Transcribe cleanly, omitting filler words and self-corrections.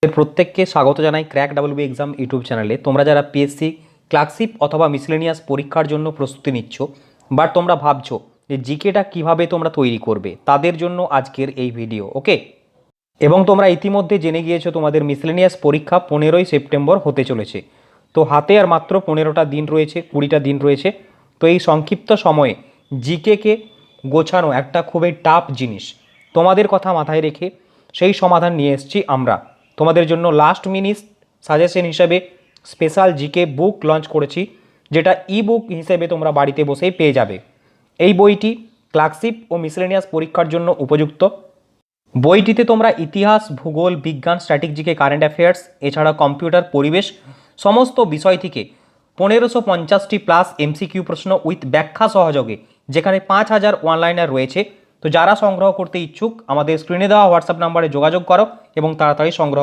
এর প্রত্যেককে স্বাগত জানাই ক্র্যাক ডাব্লিউবি এক্সাম ইউটিউব চ্যানেলে। তোমরা যারা পিএসসি ক্লার্কশিপ অথবা মিসলেনিয়াস পরীক্ষার জন্য প্রস্তুতি নিচ্ছ, বাট তোমরা ভাবছো যে জিকেটা কিভাবে তোমরা তৈরি করবে, তাদের জন্য আজকের এই ভিডিও। ওকে, এবং তোমরা ইতিমধ্যে জেনে গিয়েছো তোমাদের মিসলেনিয়াস পরীক্ষা 15ই সেপ্টেম্বর হতে চলেছে। তো হাতে আর মাত্র 15টা দিন রয়েছে, 20টা দিন রয়েছে। তো এই সংক্ষিপ্ত সময়ে জিকেকে গোছানো একটা খুবই টাফ জিনিস। তোমাদের কথা মাথায় রেখে সেই সমাধান নিয়ে এসেছি আমরা তোমাদের জন্য। লাস্ট মিনিট সাজেশন হিসেবে স্পেশাল জিকে বুক লঞ্চ করেছি, যেটা ই বুক হিসেবে তোমরা বাড়িতে বসেই পেয়ে যাবে। এই বইটি ক্লার্কশিপ ও মিসলেনিয়াস পরীক্ষার জন্য উপযুক্ত। বইটিতে তোমরা ইতিহাস, ভূগোল, বিজ্ঞান, স্ট্র্যাটেজিকে, কারেন্ট অ্যাফেয়ার্স, এছাড়া কম্পিউটার, পরিবেশ সমস্ত বিষয় থেকে 1550টি প্লাস এমসিকিউ প্রশ্ন উইথ ব্যাখ্যা সহযোগে, যেখানে 5000 অনলাইনার রয়েছে। তো যারা সংগ্রহ করতে ইচ্ছুক আমাদের স্ক্রিনে দেওয়া হোয়াটসঅ্যাপ নাম্বারে যোগাযোগ করো এবং তাড়াতাড়ি সংগ্রহ